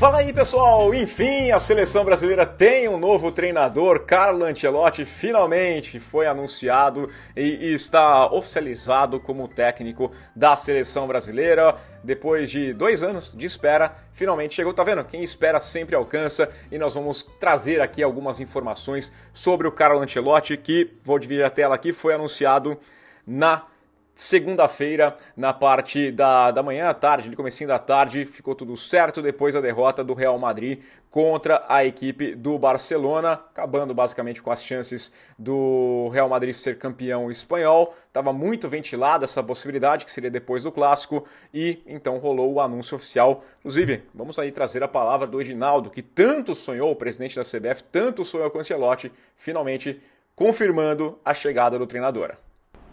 Fala aí, pessoal! Enfim, a seleção brasileira tem um novo treinador. Carlo Ancelotti finalmente foi anunciado e está oficializado como técnico da seleção brasileira. Depois de 2 anos de espera, finalmente chegou. Tá vendo? Quem espera sempre alcança. E nós vamos trazer aqui algumas informações sobre o Carlo Ancelotti, que, vou dividir a tela aqui, foi anunciado na segunda-feira, na parte da manhã à tarde, no comecinho da tarde, ficou tudo certo depois da derrota do Real Madrid contra a equipe do Barcelona, acabando basicamente com as chances do Real Madrid ser campeão espanhol. Estava muito ventilada essa possibilidade, que seria depois do Clássico, e então rolou o anúncio oficial. Inclusive, vamos aí trazer a palavra do Edinaldo, que tanto sonhou, o presidente da CBF, tanto sonhou com o Ancelotti, finalmente confirmando a chegada do treinador.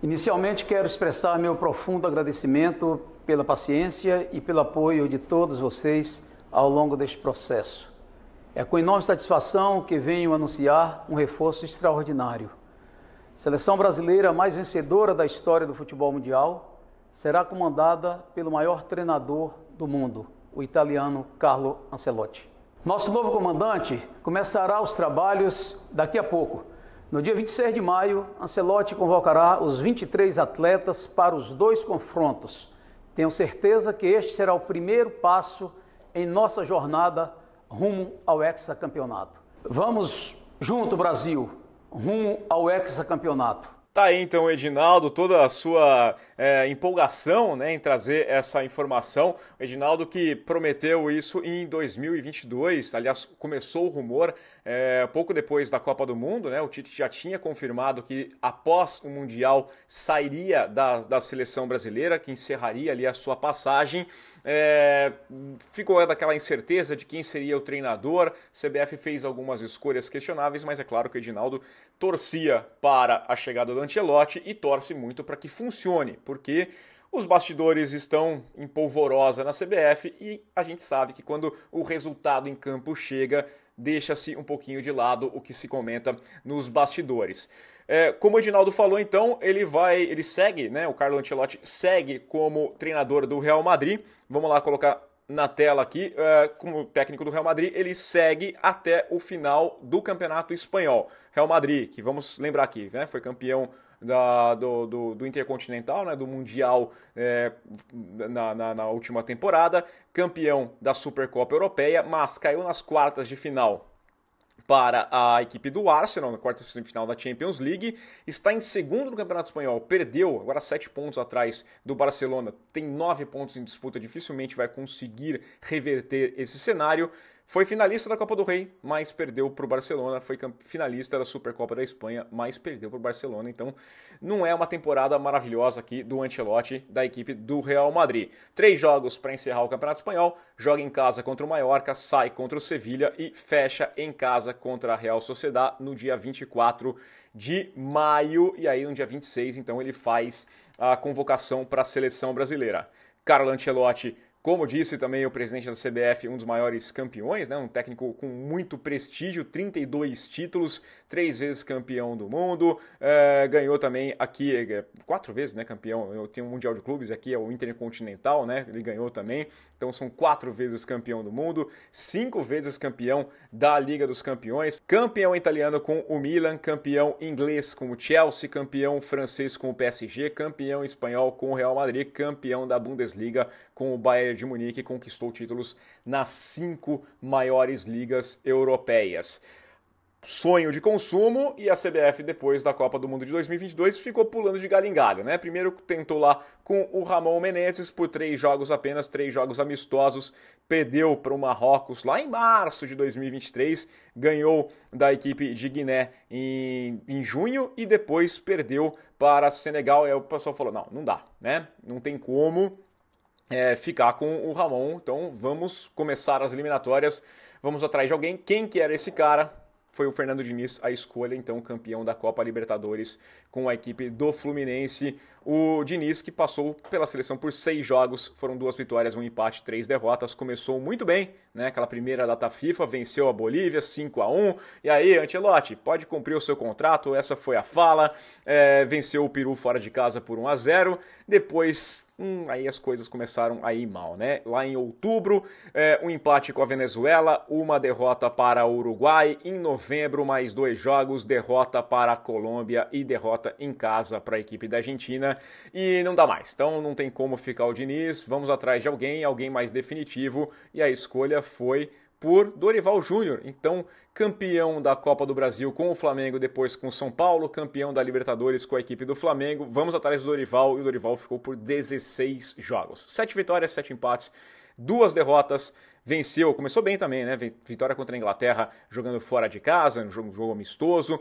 Inicialmente quero expressar meu profundo agradecimento pela paciência e pelo apoio de todos vocês ao longo deste processo. É com enorme satisfação que venho anunciar um reforço extraordinário. A seleção brasileira mais vencedora da história do futebol mundial será comandada pelo maior treinador do mundo, o italiano Carlo Ancelotti. Nosso novo comandante começará os trabalhos daqui a pouco. No dia 26 de maio, Ancelotti convocará os 23 atletas para os 2 confrontos. Tenho certeza que este será o primeiro passo em nossa jornada rumo ao hexacampeonato. Vamos junto, Brasil, rumo ao hexacampeonato. Tá aí então, Edinaldo, toda a sua empolgação, né, em trazer essa informação. O Edinaldo que prometeu isso em 2022, aliás, começou o rumor pouco depois da Copa do Mundo, né? O Tite já tinha confirmado que após o Mundial sairia da seleção brasileira, que encerraria ali a sua passagem. Ficou daquela incerteza de quem seria o treinador. A CBF fez algumas escolhas questionáveis, mas é claro que o Edinaldo torcia para a chegada do Ancelotti e torce muito para que funcione, porque os bastidores estão em polvorosa na CBF e a gente sabe que quando o resultado em campo chega, deixa-se um pouquinho de lado o que se comenta nos bastidores. Como o Edinaldo falou, então, ele segue, né? O Carlo Ancelotti segue como treinador do Real Madrid. Vamos lá colocar na tela aqui, como técnico do Real Madrid, ele segue até o final do Campeonato Espanhol. Real Madrid, que vamos lembrar aqui, né? Foi campeão do Intercontinental, né, do Mundial na última temporada, campeão da Supercopa Europeia, mas caiu nas quartas de final para a equipe do Arsenal, na quarta semifinal da Champions League, está em segundo no Campeonato Espanhol, perdeu, agora 7 pontos atrás do Barcelona, tem 9 pontos em disputa, dificilmente vai conseguir reverter esse cenário. Foi finalista da Copa do Rei, mas perdeu para o Barcelona. Foi finalista da Supercopa da Espanha, mas perdeu para o Barcelona. Então, não é uma temporada maravilhosa aqui do Ancelotti, da equipe do Real Madrid. 3 jogos para encerrar o Campeonato Espanhol. Joga em casa contra o Mallorca, sai contra o Sevilla e fecha em casa contra a Real Sociedad no dia 24 de maio. E aí, no dia 26, então, ele faz a convocação para a seleção brasileira. Carlo Ancelotti, como disse também o presidente da CBF, um dos maiores campeões, né? Um técnico com muito prestígio, 32 títulos, 3 vezes campeão do mundo, ganhou também aqui, 4 vezes, né, campeão, eu tenho o Mundial de Clubes, aqui é o Intercontinental, né, ele ganhou também, então são 4 vezes campeão do mundo, 5 vezes campeão da Liga dos Campeões, campeão italiano com o Milan, campeão inglês com o Chelsea, campeão francês com o PSG, campeão espanhol com o Real Madrid, campeão da Bundesliga com o Bayern de Munique, conquistou títulos nas 5 maiores ligas europeias. Sonho de consumo, e a CBF, depois da Copa do Mundo de 2022, ficou pulando de galho em galho, né? Primeiro tentou lá com o Ramon Menezes por 3 jogos apenas, 3 jogos amistosos, perdeu para o Marrocos lá em março de 2023, ganhou da equipe de Guiné em junho e depois perdeu para Senegal. E aí o pessoal falou, não dá, né? Não tem como ficar com o Ramon, então vamos começar as eliminatórias, vamos atrás de alguém. Quem que era esse cara? Foi o Fernando Diniz, a escolha, então, campeão da Copa Libertadores com a equipe do Fluminense. O Diniz, que passou pela seleção por 6 jogos, foram 2 vitórias, 1 empate, 3 derrotas. Começou muito bem, né? Aquela primeira data FIFA, venceu a Bolívia 5-1. E aí, Ancelotti, pode cumprir o seu contrato, essa foi a fala. Venceu o Peru fora de casa por 1-0. Depois aí as coisas começaram a ir mal, né? Lá em outubro, um empate com a Venezuela, uma derrota para o Uruguai. Em novembro, mais 2 jogos, derrota para a Colômbia e derrota em casa para a equipe da Argentina. E não dá mais, então não tem como ficar o Diniz, vamos atrás de alguém mais definitivo, e a escolha foi por Dorival Júnior, então campeão da Copa do Brasil com o Flamengo, depois com o São Paulo, campeão da Libertadores com a equipe do Flamengo. Vamos atrás do Dorival, e o Dorival ficou por 16 jogos. 7 vitórias, 7 empates, 2 derrotas. Venceu, começou bem também, né? Vitória contra a Inglaterra jogando fora de casa, um jogo amistoso.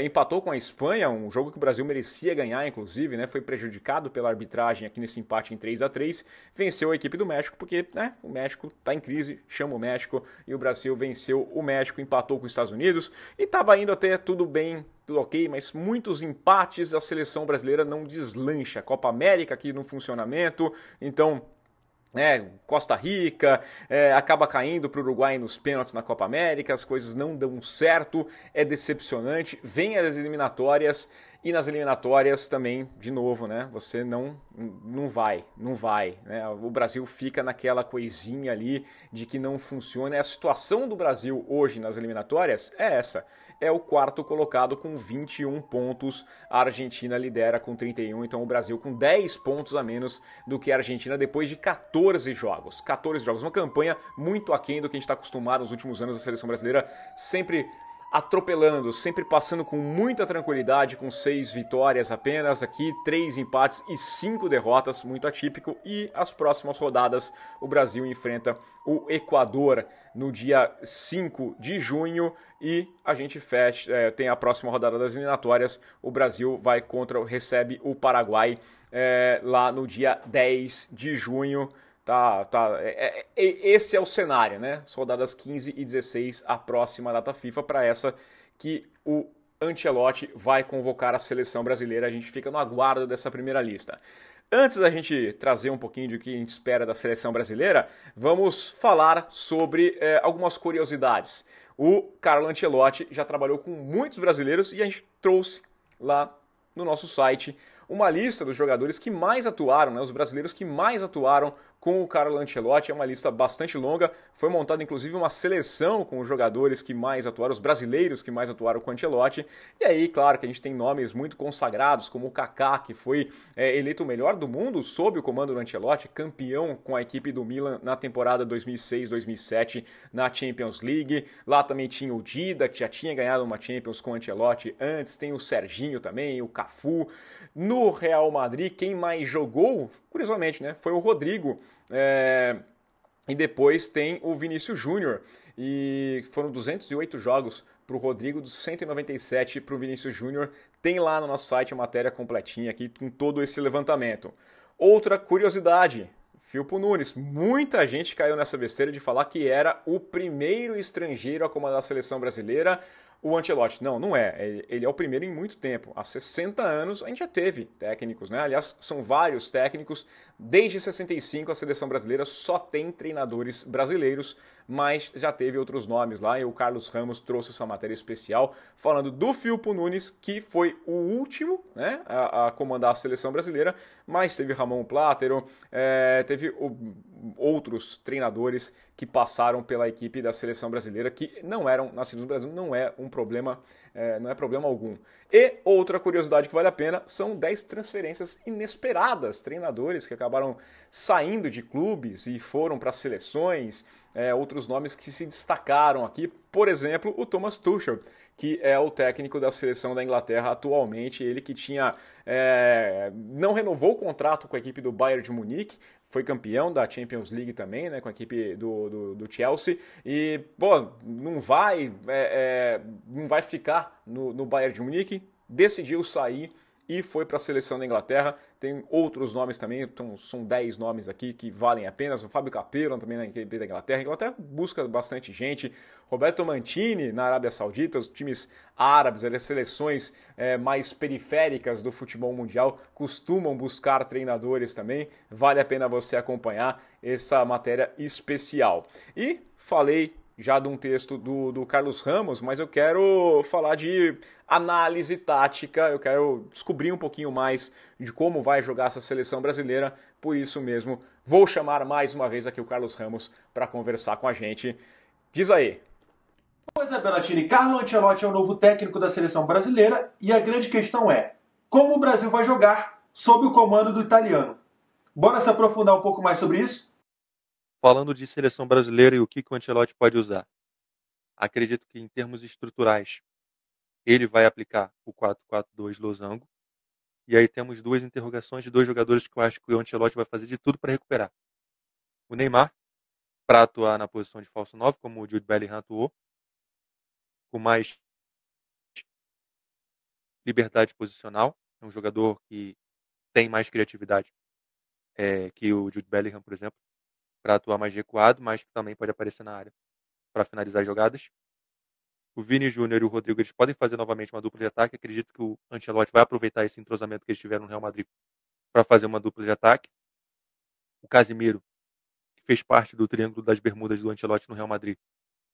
Empatou com a Espanha, um jogo que o Brasil merecia ganhar, inclusive, né? Foi prejudicado pela arbitragem aqui nesse empate em 3-3. Venceu a equipe do México, porque né, o México está em crise, chama o México, e o Brasil venceu o México, empatou com os Estados Unidos, e estava indo até tudo bem, tudo ok, mas muitos empates, a seleção brasileira não deslancha. Copa América aqui no funcionamento, então Costa Rica, acaba caindo para o Uruguai nos pênaltis na Copa América, as coisas não dão certo, é decepcionante, vem as eliminatórias, e nas eliminatórias também, de novo, né, você não vai, né, o Brasil fica naquela coisinha ali de que não funciona. A situação do Brasil hoje nas eliminatórias é essa, é o quarto colocado com 21 pontos, a Argentina lidera com 31, então o Brasil com 10 pontos a menos do que a Argentina depois de 14 jogos, uma campanha muito aquém do que a gente está acostumado nos últimos anos. A seleção brasileira sempre atropelando, sempre passando com muita tranquilidade, com 6 vitórias apenas, aqui 3 empates e 5 derrotas, muito atípico. E as próximas rodadas o Brasil enfrenta o Equador no dia 5 de junho e a gente tem a próxima rodada das eliminatórias, o Brasil recebe o Paraguai lá no dia 10 de junho. Esse é o cenário, né? As rodadas 15 e 16, a próxima data FIFA, para essa que o Ancelotti vai convocar a seleção brasileira. A gente fica no aguardo dessa primeira lista. Antes da gente trazer um pouquinho do que a gente espera da seleção brasileira, vamos falar sobre algumas curiosidades. O Carlo Ancelotti já trabalhou com muitos brasileiros e a gente trouxe lá no nosso site uma lista dos jogadores que mais atuaram, né, os brasileiros que mais atuaram com o Carlo Ancelotti. É uma lista bastante longa, foi montada inclusive uma seleção com os jogadores que mais atuaram, os brasileiros que mais atuaram com o Ancelotti. E aí, claro que a gente tem nomes muito consagrados, como o Kaká, que foi eleito o melhor do mundo sob o comando do Ancelotti, campeão com a equipe do Milan na temporada 2006-2007 na Champions League. Lá também tinha o Dida, que já tinha ganhado uma Champions com o Ancelotti antes, tem o Serginho também, o Cafu. No Real Madrid, quem mais jogou, curiosamente, né, foi o Rodrigo, e depois tem o Vinícius Júnior, e foram 208 jogos para o Rodrigo, dos 197 para o Vinícius Júnior. Tem lá no nosso site a matéria completinha aqui com todo esse levantamento. Outra curiosidade, Firpo Nunes. Muita gente caiu nessa besteira de falar que era o primeiro estrangeiro a comandar a seleção brasileira, o Ancelotti. Não é. Ele é o primeiro em muito tempo. Há 60 anos a gente já teve técnicos, né? Aliás, são vários técnicos. Desde 65 a seleção brasileira só tem treinadores brasileiros, mas já teve outros nomes lá, e o Carlos Ramos trouxe essa matéria especial falando do Firpo Nunes, que foi o último, né, a comandar a seleção brasileira, mas teve Ramon Plátero, teve outros treinadores que passaram pela equipe da seleção brasileira que não eram nascidos no Brasil. Não é um problema, não é problema algum. E outra curiosidade que vale a pena são 10 transferências inesperadas, treinadores que acabaram saindo de clubes e foram para seleções, outros nomes que se destacaram aqui, por exemplo, o Thomas Tuchel, que é o técnico da seleção da Inglaterra atualmente, ele que não renovou o contrato com a equipe do Bayern de Munique, foi campeão da Champions League também, né, com a equipe do Chelsea, e não vai ficar no Bayern de Munique, decidiu sair e foi para a seleção da Inglaterra. Tem outros nomes também, então são 10 nomes aqui que valem a pena. O Fábio Capello também na equipe da Inglaterra. A Inglaterra busca bastante gente. Roberto Mantini na Arábia Saudita, os times árabes, as seleções mais periféricas do futebol mundial costumam buscar treinadores também. Vale a pena você acompanhar essa matéria especial. E falei já de um texto do Carlos Ramos, mas eu quero falar de análise tática, eu quero descobrir um pouquinho mais de como vai jogar essa seleção brasileira, por isso mesmo vou chamar mais uma vez aqui o Carlos Ramos para conversar com a gente. Diz aí. Pois é, Bellatini, Carlo Ancelotti é o novo técnico da seleção brasileira e a grande questão é como o Brasil vai jogar sob o comando do italiano. Bora se aprofundar um pouco mais sobre isso? Falando de seleção brasileira e o que o Ancelotti pode usar. Acredito que em termos estruturais, ele vai aplicar o 4-4-2 losango. E aí temos duas interrogações de dois jogadores que eu acho que o Ancelotti vai fazer de tudo para recuperar. O Neymar, para atuar na posição de falso 9, como o Jude Bellingham atuou, com mais liberdade posicional. É um jogador que tem mais criatividade que o Jude Bellingham, por exemplo, para atuar mais recuado, mas que também pode aparecer na área para finalizar jogadas. O Vini Júnior e o Rodrigo eles podem fazer novamente uma dupla de ataque. Acredito que o Ancelotti vai aproveitar esse entrosamento que eles tiveram no Real Madrid para fazer uma dupla de ataque. O Casemiro, que fez parte do Triângulo das Bermudas do Ancelotti no Real Madrid,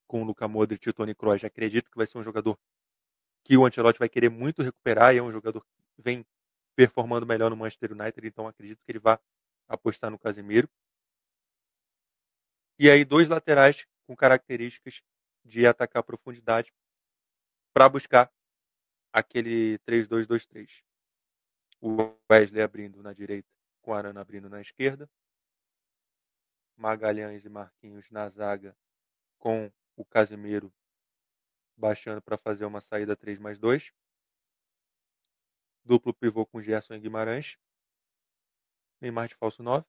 com o Luka Modric e o Toni Kroos, acredito que vai ser um jogador que o Ancelotti vai querer muito recuperar, e é um jogador que vem performando melhor no Manchester United, então acredito que ele vai apostar no Casemiro. E aí dois laterais com características de atacar a profundidade para buscar aquele 3-2-2-3. O Wesley abrindo na direita, com o Arana abrindo na esquerda. Magalhães e Marquinhos na zaga, com o Casemiro baixando para fazer uma saída 3+2. Duplo pivô com Gerson e Guimarães. Neymar de falso 9,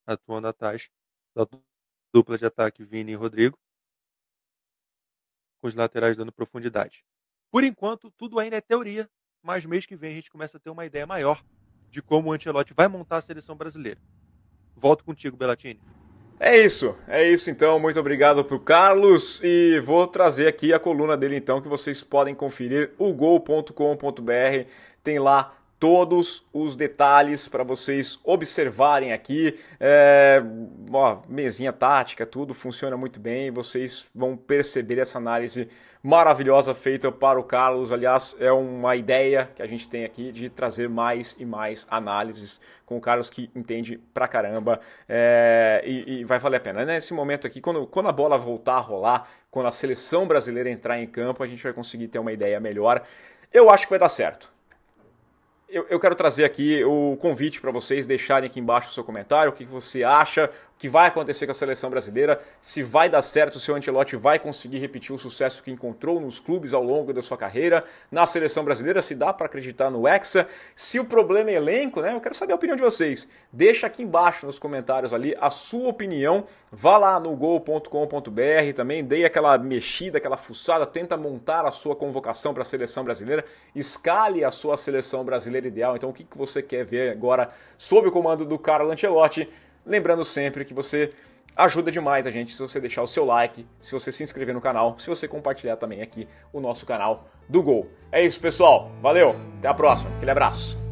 atuando atrás da dupla de ataque Vini e Rodrigo, com os laterais dando profundidade. Por enquanto, tudo ainda é teoria, mas mês que vem a gente começa a ter uma ideia maior de como o Ancelotti vai montar a seleção brasileira. Volto contigo, Bellatini. É isso então, muito obrigado pro Carlos e vou trazer aqui a coluna dele então que vocês podem conferir, ugol.com.br, tem lá todos os detalhes para vocês observarem aqui, mesinha tática, tudo funciona muito bem, vocês vão perceber essa análise maravilhosa feita para o Carlos. Aliás, é uma ideia que a gente tem aqui de trazer mais e mais análises com o Carlos, que entende pra caramba, e vai valer a pena. Nesse momento aqui, quando a bola voltar a rolar, quando a seleção brasileira entrar em campo, a gente vai conseguir ter uma ideia melhor. Eu acho que vai dar certo. Eu quero trazer aqui o convite para vocês deixarem aqui embaixo o seu comentário, o que você acha, o que vai acontecer com a seleção brasileira, se vai dar certo, se o Ancelotti vai conseguir repetir o sucesso que encontrou nos clubes ao longo da sua carreira, na seleção brasileira, se dá para acreditar no Hexa, se o problema é elenco, né? Eu quero saber a opinião de vocês. Deixa aqui embaixo nos comentários ali a sua opinião, vá lá no gol.com.br também, dê aquela mexida, aquela fuçada, tenta montar a sua convocação para a seleção brasileira, escale a sua seleção brasileira ideal. Então o que você quer ver agora sob o comando do Carlo Ancelotti? Lembrando sempre que você ajuda demais a gente se você deixar o seu like, se você se inscrever no canal, se você compartilhar também aqui o nosso canal do Gol. É isso, pessoal. Valeu, até a próxima. Aquele abraço.